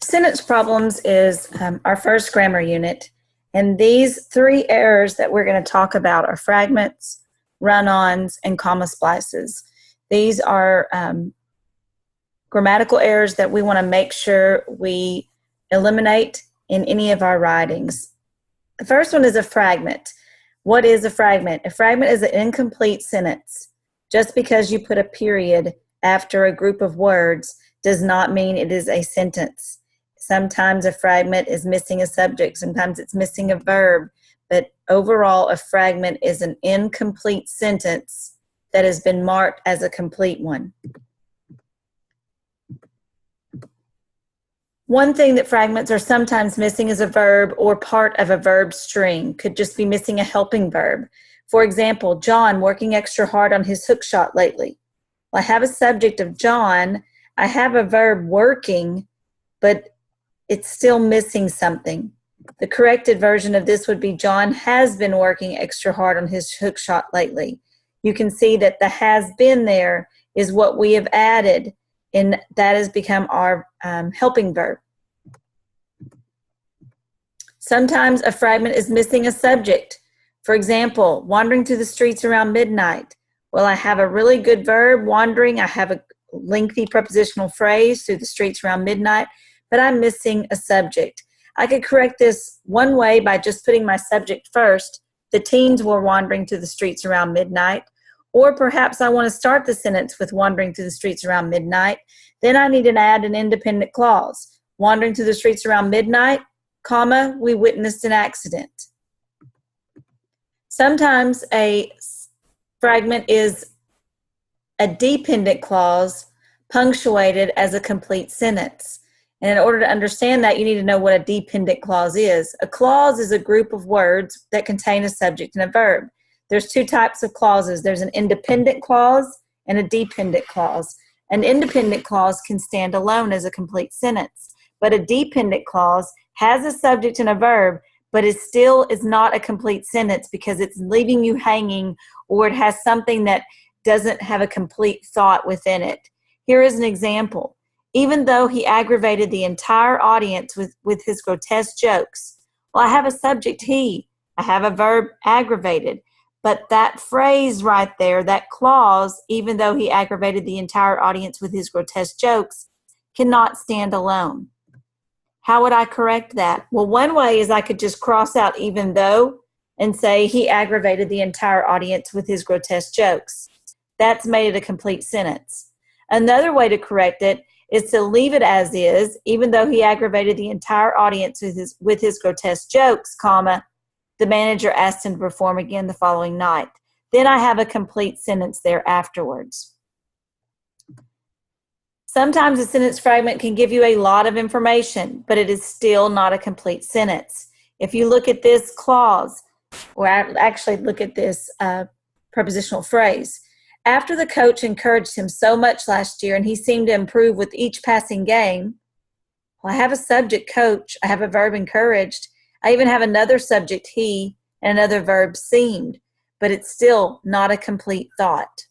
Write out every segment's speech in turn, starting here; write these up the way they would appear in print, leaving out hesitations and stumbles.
Sentence problems is our first grammar unit, and these three errors that we're going to talk about are fragments, run-ons, and comma splices. These are grammatical errors that we want to make sure we eliminate in any of our writings. The first one is a fragment. What is a fragment? A fragment is an incomplete sentence. Just because you put a period after a group of words does not mean it is a sentence. Sometimes a fragment is missing a subject, sometimes it's missing a verb, but overall a fragment is an incomplete sentence that has been marked as a complete one. One thing that fragments are sometimes missing is a verb or part of a verb string. Could just be missing a helping verb. For example, John working extra hard on his hook shot lately. Well, I have a subject of John, I have a verb working, but it's still missing something. The corrected version of this would be John has been working extra hard on his hook shot lately. You can see that the has been there is what we have added, and that has become our helping verb. Sometimes a fragment is missing a subject. For example, wandering through the streets around midnight. Well, I have a really good verb, wandering. I have a lengthy prepositional phrase, through the streets around midnight, but I'm missing a subject. I could correct this one way by just putting my subject first. The teens were wandering through the streets around midnight. Or perhaps I want to start the sentence with wandering through the streets around midnight. Then I need to add an independent clause. Wandering through the streets around midnight, comma, we witnessed an accident. Sometimes a fragment is a dependent clause punctuated as a complete sentence. And in order to understand that, you need to know what a dependent clause is. A clause is a group of words that contain a subject and a verb. There's two types of clauses. There's an independent clause and a dependent clause. An independent clause can stand alone as a complete sentence, but a dependent clause has a subject and a verb, but it still is not a complete sentence because it's leaving you hanging, or it has something that doesn't have a complete thought within it. Here is an example. Even though he aggravated the entire audience with his grotesque jokes. Well, I have a subject, he. I have a verb, aggravated. But that phrase right there, that clause, even though he aggravated the entire audience with his grotesque jokes, cannot stand alone. How would I correct that? Well, one way is I could just cross out even though and say he aggravated the entire audience with his grotesque jokes. That's made it a complete sentence. Another way to correct it is to leave it as is, even though he aggravated the entire audience with his grotesque jokes, comma, the manager asked him to perform again the following night. Then I have a complete sentence there afterwards. Sometimes a sentence fragment can give you a lot of information, but it is still not a complete sentence. If you look at this clause, or actually look at this prepositional phrase, after the coach encouraged him so much last year and he seemed to improve with each passing game, well, I have a subject, coach. I have a verb, encouraged. I even have another subject, he, and another verb, seemed, but it's still not a complete thought.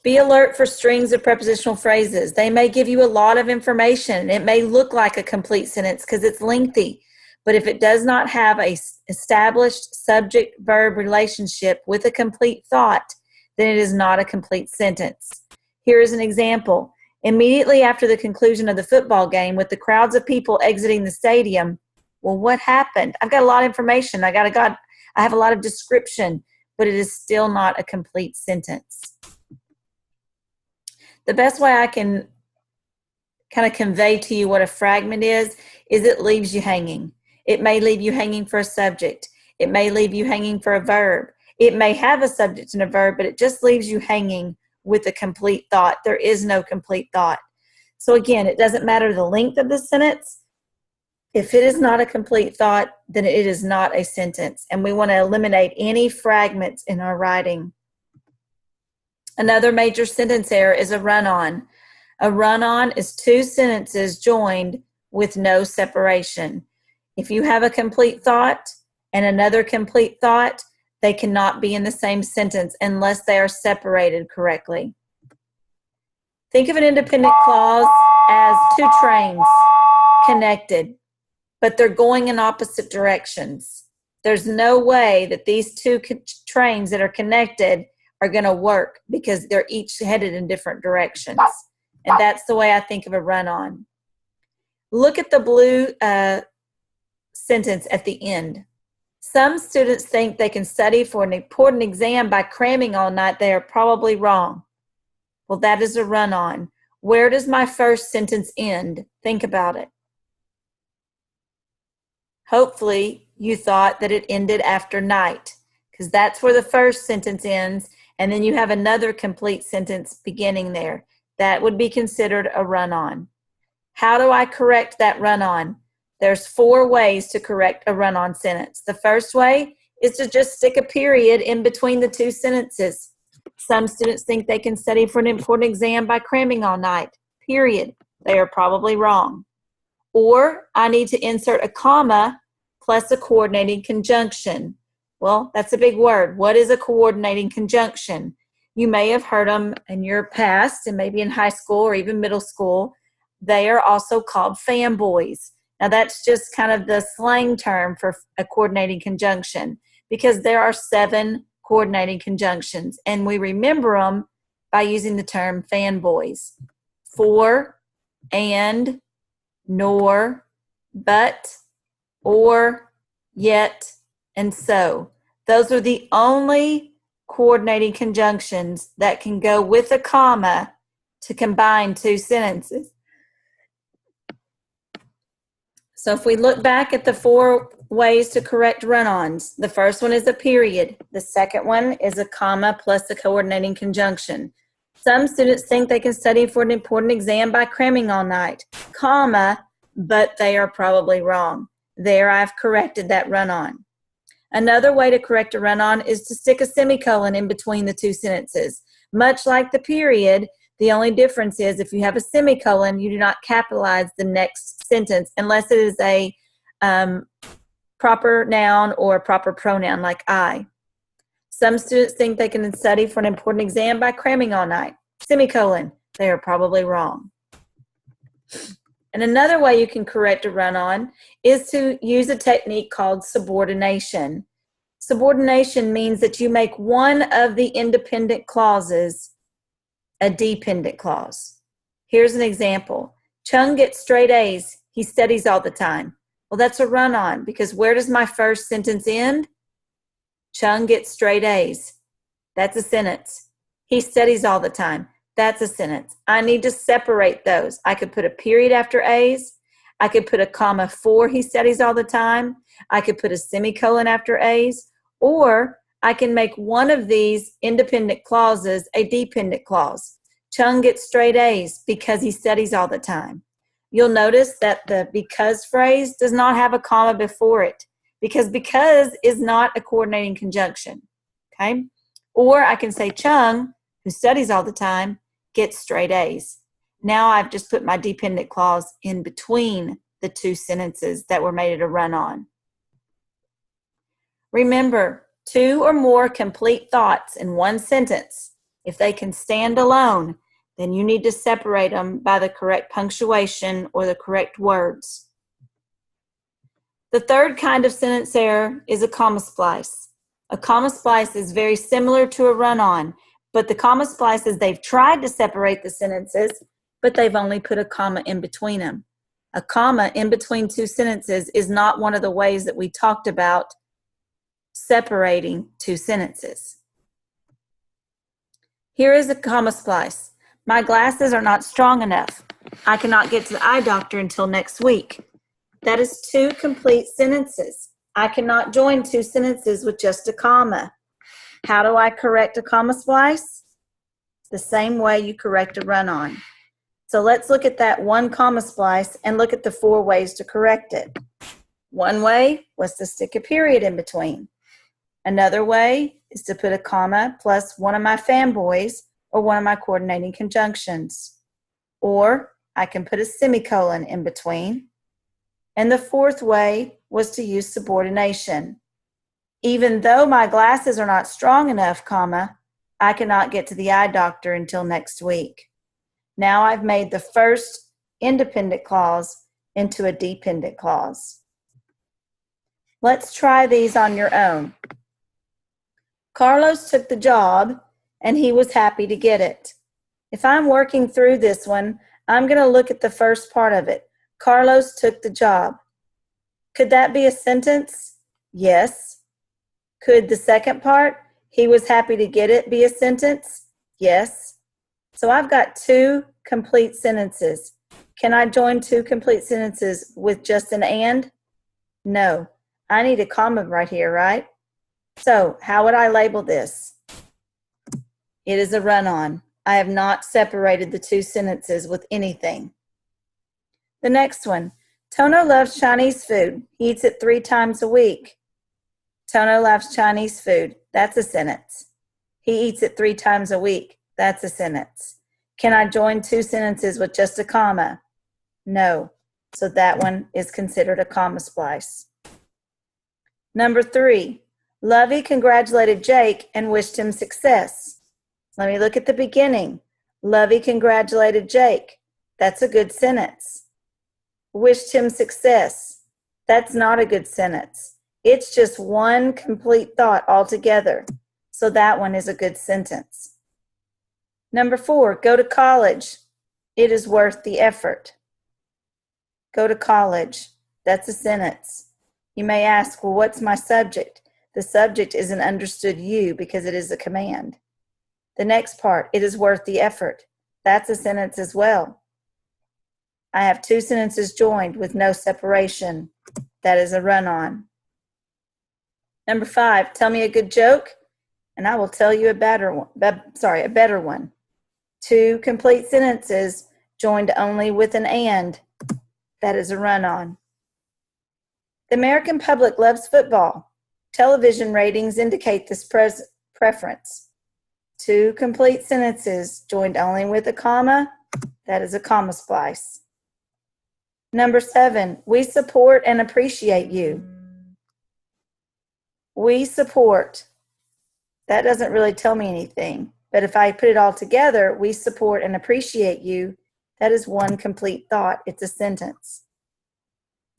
Be alert for strings of prepositional phrases. They may give you a lot of information. It may look like a complete sentence because it's lengthy, but if it does not have a established subject-verb relationship with a complete thought, then it is not a complete sentence. Here is an example. Immediately after the conclusion of the football game, with the crowds of people exiting the stadium, well, what happened? I've got a lot of information. I have a lot of description, but it is still not a complete sentence. The best way I can kind of convey to you what a fragment is it leaves you hanging. It may leave you hanging for a subject. It may leave you hanging for a verb. It may have a subject and a verb, but it just leaves you hanging with a complete thought. There is no complete thought. So again, it doesn't matter the length of the sentence. If it is not a complete thought, then it is not a sentence. And we want to eliminate any fragments in our writing. Another major sentence error is a run-on. A run-on is two sentences joined with no separation. If you have a complete thought and another complete thought, they cannot be in the same sentence unless they are separated correctly. Think of an independent clause as two trains connected, but they're going in opposite directions. There's no way that these two trains that are connected are going to work because they're each headed in different directions. And that's the way I think of a run-on. Look at the blue sentence at the end. Some students think they can study for an important exam by cramming all night. They are probably wrong. Well, that is a run-on. Where does my first sentence end? Think about it. Hopefully, you thought that it ended after night, because that's where the first sentence ends, and then you have another complete sentence beginning there. That would be considered a run-on. How do I correct that run-on? There's 4 ways to correct a run-on sentence. The first way is to just stick a period in between the 2 sentences. Some students think they can study for an important exam by cramming all night. Period. They are probably wrong. Or I need to insert a comma plus a coordinating conjunction. Well, that's a big word. What is a coordinating conjunction? You may have heard them in your past and maybe in high school or even middle school. They are also called fanboys. Now that's just kind of the slang term for a coordinating conjunction because there are 7 coordinating conjunctions and we remember them by using the term fanboys. For, and, nor, but, or, yet, and so. Those are the only coordinating conjunctions that can go with a comma to combine 2 sentences. So if we look back at the 4 ways to correct run-ons, the first one is a period. The second one is a comma plus a coordinating conjunction. Some students think they can study for an important exam by cramming all night, comma, but they are probably wrong. There, I've corrected that run-on. Another way to correct a run-on is to stick a semicolon in between the 2 sentences. Much like the period, the only difference is if you have a semicolon, you do not capitalize the next sentence unless it is a proper noun or a proper pronoun like I. Some students think they can study for an important exam by cramming all night. Semicolon. They are probably wrong. And another way you can correct a run-on is to use a technique called subordination. Subordination means that you make one of the independent clauses a dependent clause. Here's an example. Chung gets straight A's. He studies all the time. Well, that's a run-on because where does my first sentence end? Chung gets straight A's. That's a sentence. He studies all the time. That's a sentence. I need to separate those. I could put a period after A's. I could put a comma for he studies all the time. I could put a semicolon after A's. Or I can make one of these independent clauses a dependent clause. Chung gets straight A's because he studies all the time. You'll notice that the because phrase does not have a comma before it because is not a coordinating conjunction. Okay? Or I can say Chung, who studies all the time, gets straight A's. Now I've just put my dependent clause in between the 2 sentences that were made it a run-on. Remember, 2 or more complete thoughts in one sentence, if they can stand alone, then you need to separate them by the correct punctuation or the correct words. The third kind of sentence error is a comma splice. A comma splice is very similar to a run-on, but the comma splices, they've tried to separate the sentences, but they've only put a comma in between them. A comma in between 2 sentences is not one of the ways that we talked about separating 2 sentences. Here is a comma splice. My glasses are not strong enough. I cannot get to the eye doctor until next week. That is 2 complete sentences. I cannot join 2 sentences with just a comma. How do I correct a comma splice? The same way you correct a run-on. So let's look at that 1 comma splice and look at the 4 ways to correct it. One way was to stick a period in between. Another way is to put a comma plus one of my fanboys or one of my coordinating conjunctions. Or I can put a semicolon in between. And the 4th way was to use subordination. Even though my glasses are not strong enough, comma, I cannot get to the eye doctor until next week. Now I've made the first independent clause into a dependent clause. Let's try these on your own. Carlos took the job and he was happy to get it. If I'm working through this one, I'm going to look at the first part of it. Carlos took the job. Could that be a sentence? Yes. Could the second part, he was happy to get it, be a sentence? Yes. So I've got two complete sentences. Can I join two complete sentences with just an and? No. I need a comma right here, right? So how would I label this? It is a run-on. I have not separated the two sentences with anything. The next one. Tono loves Chinese food. He eats it 3 times a week. Tono loves Chinese food. That's a sentence. He eats it 3 times a week. That's a sentence. Can I join two sentences with just a comma? No. So that one is considered a comma splice. Number 3. Lovey congratulated Jake and wished him success. Let me look at the beginning. Lovey congratulated Jake. That's a good sentence. Wished him success. That's not a good sentence. It's just one complete thought altogether. So that one is a good sentence. Number 4, go to college. It is worth the effort. Go to college. That's a sentence. You may ask, well, what's my subject? The subject is an understood you because it is a command. The next part, it is worth the effort. That's a sentence as well. I have two sentences joined with no separation. That is a run-on. Number 5, tell me a good joke, and I will tell you a better one. Two complete sentences joined only with an and. That is a run-on. The American public loves football. Television ratings indicate this preference. Two complete sentences joined only with a comma. That is a comma splice. Number 7, we support and appreciate you. We support. That doesn't really tell me anything. But if I put it all together, we support and appreciate you, that is one complete thought. It's a sentence.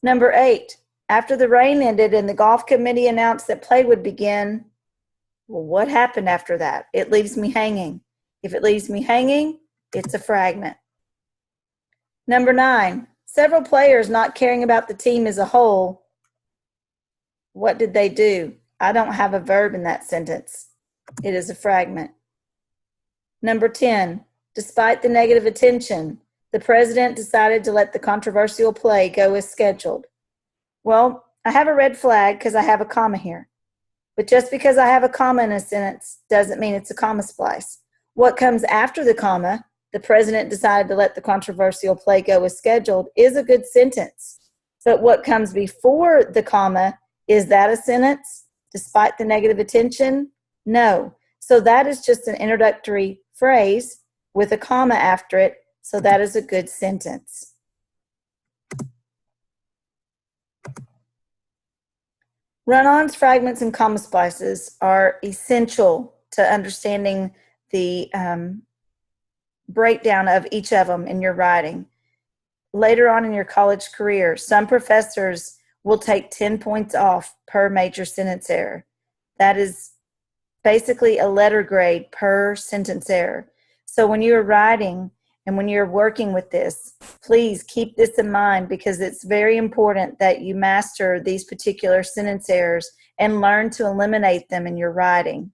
Number 8, after the rain ended and the golf committee announced that play would begin, well, what happened after that? It leaves me hanging. If it leaves me hanging, it's a fragment. Number 9, several players not caring about the team as a whole. What did they do? I don't have a verb in that sentence. It is a fragment. Number 10, despite the negative attention, the president decided to let the controversial play go as scheduled. Well, I have a red flag because I have a comma here. But just because I have a comma in a sentence doesn't mean it's a comma splice. What comes after the comma, the president decided to let the controversial play go as scheduled, is a good sentence. But what comes before the comma, is that a sentence? Despite the negative attention? No. So that is just an introductory phrase with a comma after it. So that is a good sentence. Run-ons, fragments, and comma splices are essential to understanding the breakdown of each of them in your writing. Later on in your college career, some professors will take 10 points off per major sentence error. That is basically a letter grade per sentence error. So when you're writing and when you're working with this, please keep this in mind because it's very important that you master these particular sentence errors and learn to eliminate them in your writing.